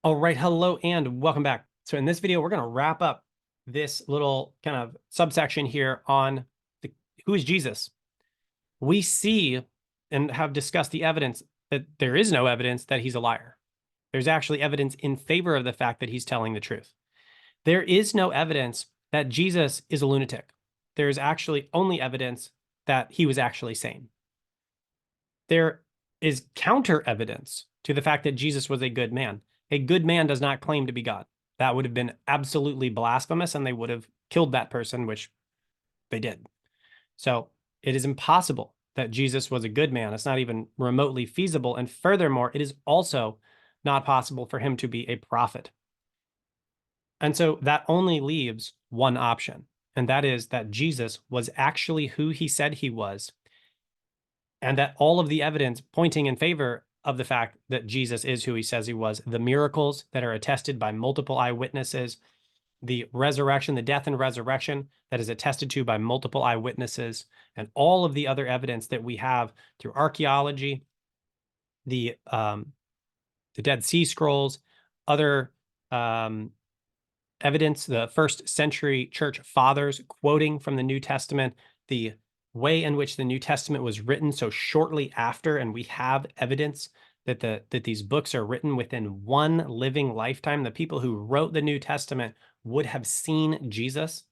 All right, hello and welcome back. So in this video, we're going to wrap up this little kind of subsection here on who is Jesus. We see and have discussed the evidence that there is no evidence that he's a liar. There's actually evidence in favor of the fact that he's telling the truth. There is no evidence that Jesus is a lunatic. There's actually only evidence that he was actually sane. There is counter evidence to the fact that Jesus was a good man. A good man does not claim to be God. That would have been absolutely blasphemous, and they would have killed that person, which they did. So it is impossible that Jesus was a good man. It's not even remotely feasible. And furthermore, it is also not possible for him to be a prophet. And so that only leaves one option, and that is that Jesus was actually who he said he was, and that all of the evidence pointing in favor of the fact that Jesus is who he says he was, the miracles that are attested by multiple eyewitnesses, the resurrection, the death and resurrection that is attested to by multiple eyewitnesses, and all of the other evidence that we have through archaeology, the Dead Sea Scrolls, other evidence, the first century church fathers quoting from the New Testament, the way in which the New Testament was written so shortly after, and we have evidence that these books are written within one living lifetime. The people who wrote the New Testament would have seen Jesus.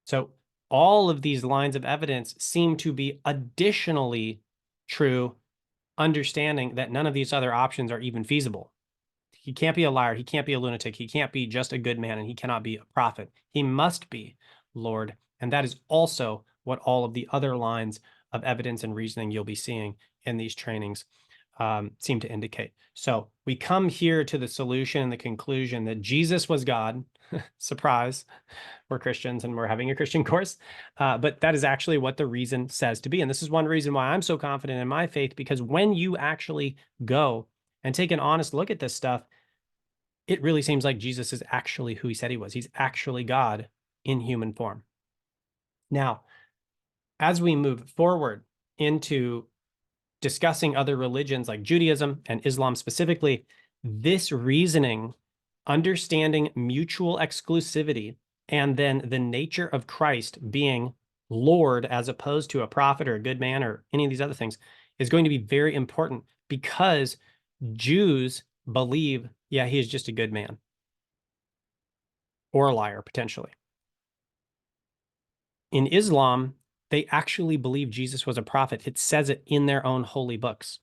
So all of these lines of evidence seem to be additionally true, understanding that none of these other options are even feasible. He can't be a liar. He can't be a lunatic. He can't be just a good man, and he cannot be a prophet. He must be Lord. And that is also what all of the other lines of evidence and reasoning you'll be seeing in these trainings seem to indicate. So we come here to the solution and the conclusion that Jesus was God. Surprise, we're Christians and we're having a Christian course. But that is actually what the reason says to be. And this is one reason why I'm so confident in my faith, because when you actually go and take an honest look at this stuff, it really seems like Jesus is actually who he said he was. He's actually God in human form. Now, as we move forward into discussing other religions like Judaism and Islam specifically, this reasoning, understanding mutual exclusivity, and then the nature of Christ being Lord as opposed to a prophet or a good man or any of these other things is going to be very important, because Jews believe, yeah, he is just a good man or a liar, potentially. In Islam, they actually believe Jesus was a prophet. It says it in their own holy books.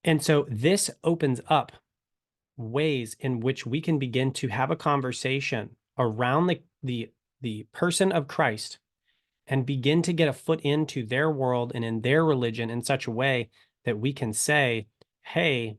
And so this opens up ways in which we can begin to have a conversation around the person of Christ and begin to get a foot into their world and in their religion in such a way that we can say, hey,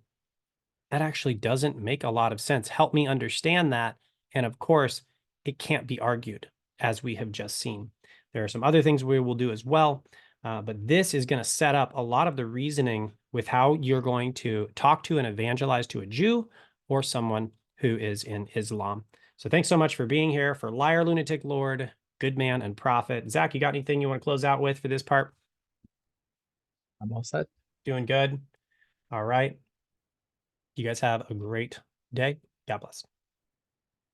that actually doesn't make a lot of sense. Help me understand that. And of course, it can't be argued, as we have just seen. There are some other things we will do as well, but this is going to set up a lot of the reasoning with how you're going to talk to and evangelize to a Jew or someone who is in Islam. So thanks so much for being here for Liar, Lunatic, Lord, Good Man, and Prophet. Zach, you got anything you want to close out with for this part? I'm all set. Doing good. All right. You guys have a great day. God bless.